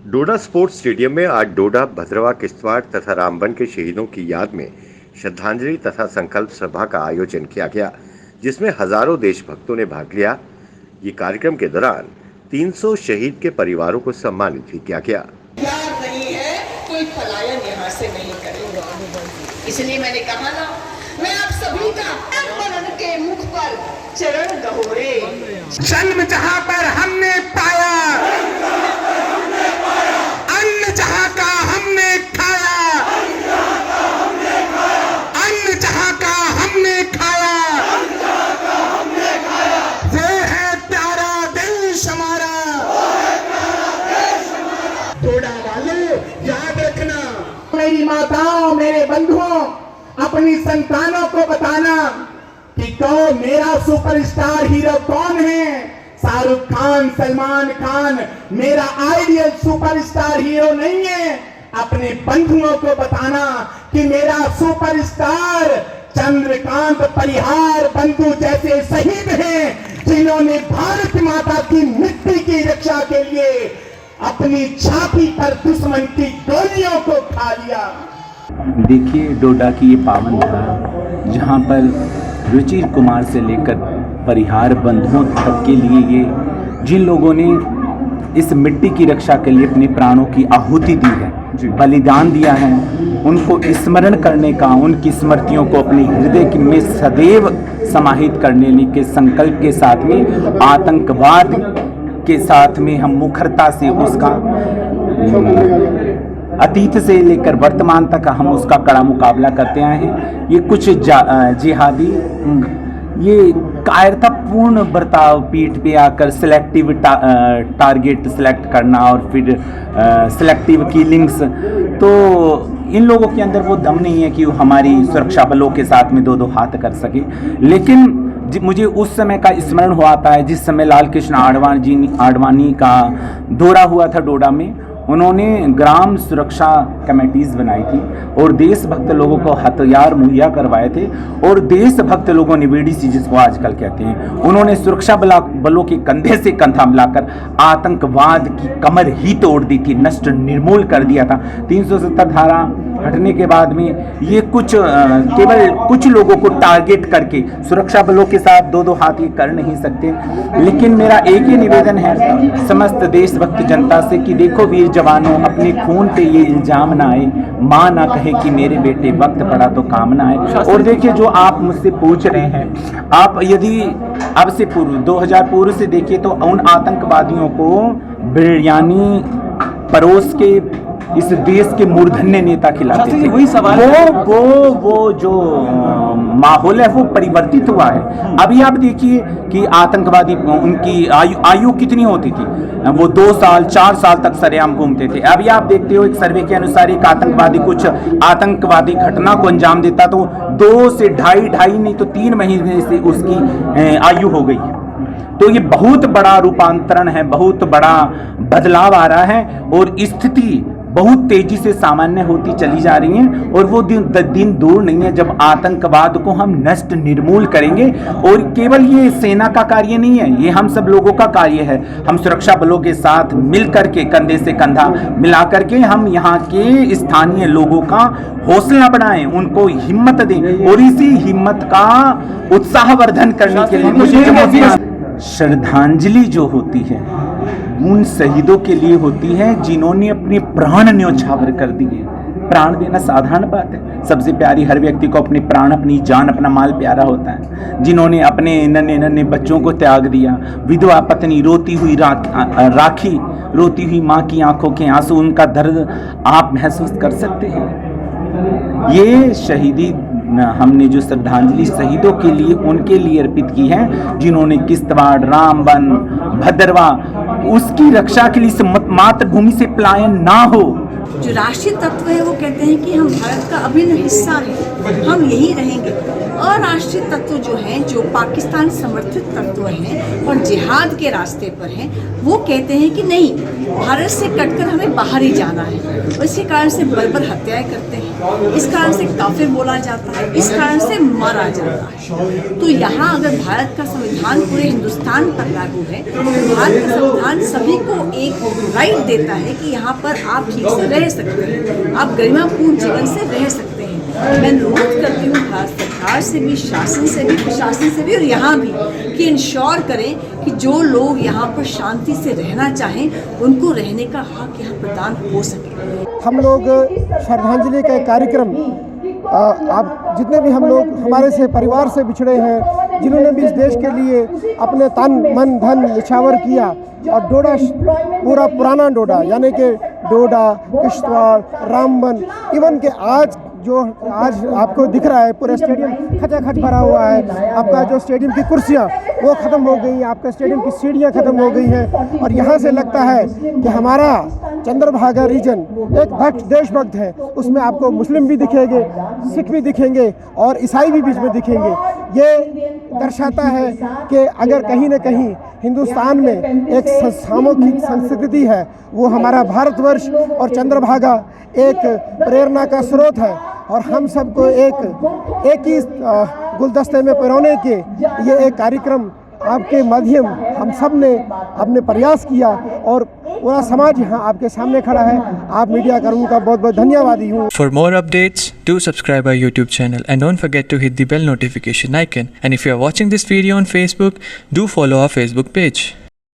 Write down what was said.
डोडा sports stadium में आज डोडा, भद्रवा, किश्तवाड़ तथा रामबन के शहीदों की याद में श्रद्धांजलि तथा संकल्प सभा का आयोजन किया गया, जिसमें हजारों देशभक्तों ने भाग लिया। ये कार्यक्रम के दौरान 300 शहीद के परिवारों को सम्मानित भी किया गया। प्यार नहीं है, कोई पलायन यहाँ से नहीं करेगा। इसलिए मैंने कहा ना, मैं आप सभी का बनन के मुख पर चरण गहोरे। जन्म जहाँ पर हमने पाया, अन्न जहाँ का हमने खाया, अन्न जहाँ का हमने खाया, वो है प्यारा देश हमारा। डोडा वालों याद रखना, मेरी माताओं, मेरे बंधुओं, अपनी संतानों को बताना कि कौन मेरा सुपरस्टार हीरो कौन है। शाहरुख खान, सलमान खान मेरा आइडियल सुपरस्टार हीरो नहीं है। अपने बंधुओं को बताना कि मेरा सुपरस्टार चंद्रकांत परिहार बंधु जैसे शहीद हैं, जिन्होंने भारत माता की मिट्टी की रक्षा के लिए अपनी छाती पर दुश्मन की गोलियों को खा लिया। देखिए, डोडा की ये पावन धरा, जहाँ पर रुचिर कुमार से लेकर परिहार बंधुओं तक के लिए ये जिन लोगों ने इस मिट्टी की रक्षा के लिए अपने प्राणों की आहुति दी है, बलिदान दिया है, उनको स्मरण करने का, उनकी स्मृतियों को अपने हृदय में सदैव समाहित करने के संकल्प के साथ में आतंकवाद के साथ में हम मुखरता से उसका अतीत से लेकर वर्तमान तक हम उसका कड़ा मुकाबला करते आए हैं। ये कुछ जिहादी ये कायरतापूर्ण बर्ताव, पीठ पे आकर सिलेक्टिव टारगेट सिलेक्ट करना और फिर सिलेक्टिव किलिंग्स, तो इन लोगों के अंदर वो दम नहीं है कि वो हमारी सुरक्षा बलों के साथ में दो हाथ कर सके। लेकिन मुझे उस समय का स्मरण हुआ आता है जिस समय लाल कृष्ण आडवाणी का दौरा हुआ था डोडा में। उन्होंने ग्राम सुरक्षा कमेटीज़ बनाई थी और देशभक्त लोगों को हथियार मुहैया करवाए थे, और देशभक्त लोगों ने VDC जिसको आजकल कहते हैं, उन्होंने सुरक्षा बलों के कंधे से कंधा मिलाकर आतंकवाद की कमर ही तोड़ दी थी, नष्ट निर्मूल कर दिया था। 370 धारा हटने के बाद में ये केवल कुछ लोगों को टारगेट करके सुरक्षा बलों के साथ दो हाथ ये कर नहीं सकते। लेकिन मेरा एक ही निवेदन है समस्त देशभक्त जनता से कि देखो वीर जवानों, अपने खून पे ये इल्जाम ना आए, माँ ना कहे कि मेरे बेटे वक्त पड़ा तो काम ना आए। और देखिए, जो आप मुझसे पूछ रहे हैं, आप यदि अब से पूर्व 2000 पूर्व से देखिए तो उन आतंकवादियों को बिरयानी परोस के इस देश के मूर्धन्य नेता खिलाते थे। वही सवाल वो जो माहौल है वो परिवर्तित हुआ है। अभी आप देखिए कि आतंकवादी, उनकी आयु कितनी होती थी, वो 2 साल 4 साल तक सरेआम घूमते थे। अभी आप देखते हो एक सर्वे के अनुसार एक आतंकवादी कुछ आतंकवादी घटना को अंजाम देता तो 2 से ढाई नहीं तो 3 महीने से उसकी आयु हो गई है। तो ये बहुत बड़ा रूपांतरण है, बहुत बड़ा बदलाव आ रहा है और स्थिति बहुत तेजी से सामान्य होती चली जा रही है। और वो दिन दूर नहीं है जब आतंकवाद को हम नष्ट निर्मूल करेंगे। और केवल ये सेना का कार्य नहीं है, ये हम सब लोगों का कार्य है। हम सुरक्षा बलों के साथ मिल करके, कंधे से कंधा मिला करके हम यहाँ के स्थानीय लोगों का हौसला बढ़ाएं, उनको हिम्मत दें, और इसी हिम्मत का उत्साहवर्धन करने के लिए मुझे श्रद्धांजलि जो होती है उन शहीदों के लिए होती है जिन्होंने अपने प्राण न्यौछावर कर दिए। प्राण देना साधारण बात है, सबसे प्यारी हर व्यक्ति को अपने प्राण, अपनी जान, अपना माल प्यारा होता है। जिन्होंने अपने नन्हे बच्चों को त्याग दिया, विधवा पत्नी, रोती हुई राखी, रोती हुई माँ की आंखों के आंसू, उनका दर्द आप महसूस कर सकते हैं। ये शहीदी हमने जो श्रद्धांजलि शहीदों के लिए, उनके लिए अर्पित की है जिन्होंने किश्तवाड़, रामबन, भद्रवा, उसकी रक्षा के लिए मातृभूमि से पलायन ना हो। जो राष्ट्रीय तत्व है वो कहते हैं कि हम भारत का अभिन्न हिस्सा हैं, हम यही रहेंगे। अराष्ट्रीय तत्व जो हैं, जो पाकिस्तान समर्थित तत्व हैं और जिहाद के रास्ते पर हैं, वो कहते हैं कि नहीं, भारत से कटकर हमें बाहर ही जाना है। और इसी कारण से बर्बर हत्याएं करते हैं, इस कारण से काफिर बोला जाता है, इस कारण से मारा जाता है। तो यहाँ अगर भारत का संविधान पूरे हिंदुस्तान पर लागू है, तो भारत का संविधान सभी को एक राइट देता है कि यहाँ पर आप ठीक से रह सकते हैं, आप गरिमापूर्ण जीवन से रह सकते हैं। मैं अनुरोध करती हूँ भारत सरकार से भी, शासन से भी, प्रशासन से भी और यहाँ भी कि इंश्योर करें कि जो लोग यहाँ पर शांति से रहना चाहें उनको रहने का हक यहाँ प्रदान हो सके। हम लोग श्रद्धांजलि का एक कार्यक्रम, आप जितने भी हम लोग हमारे से परिवार से बिछड़े हैं, जिन्होंने भी इस देश के लिए अपने तन मन धन निछावर किया, और डोडा पूरा पुराना डोडा यानी कि डोडा, किश्तवाड़, रामबन, इवन के आज आपको दिख रहा है पूरा स्टेडियम खचाखच भरा हुआ है। आपका जो स्टेडियम की कुर्सियाँ वो ख़त्म हो गई हैं, आपका स्टेडियम की सीढ़ियाँ ख़त्म हो गई हैं, और यहाँ से लगता है कि हमारा चंद्रभागा रीजन एक भक्त देशभक्त है। उसमें आपको मुस्लिम भी दिखेंगे, सिख भी दिखेंगे और ईसाई भी बीच में दिखेंगे। ये दर्शाता है कि अगर कहीं न कहीं हिंदुस्तान में एक सामूहिक संस्कृति है, वो हमारा भारतवर्ष और चंद्रभागा एक प्रेरणा का स्रोत है। और हम सबको एक ही गुलदस्ते में पिरोने के ये एक कार्यक्रम आपके माध्यम हम सब ने अपने प्रयास किया, और पूरा समाज यहाँ आपके सामने खड़ा है। आप मीडिया कर्मियों का बहुत बहुत धन्यवादी हूँ। For more updates, do subscribe our YouTube channel and don't forget to hit the bell notification icon. And if you are watching this video on Facebook, do follow our Facebook page.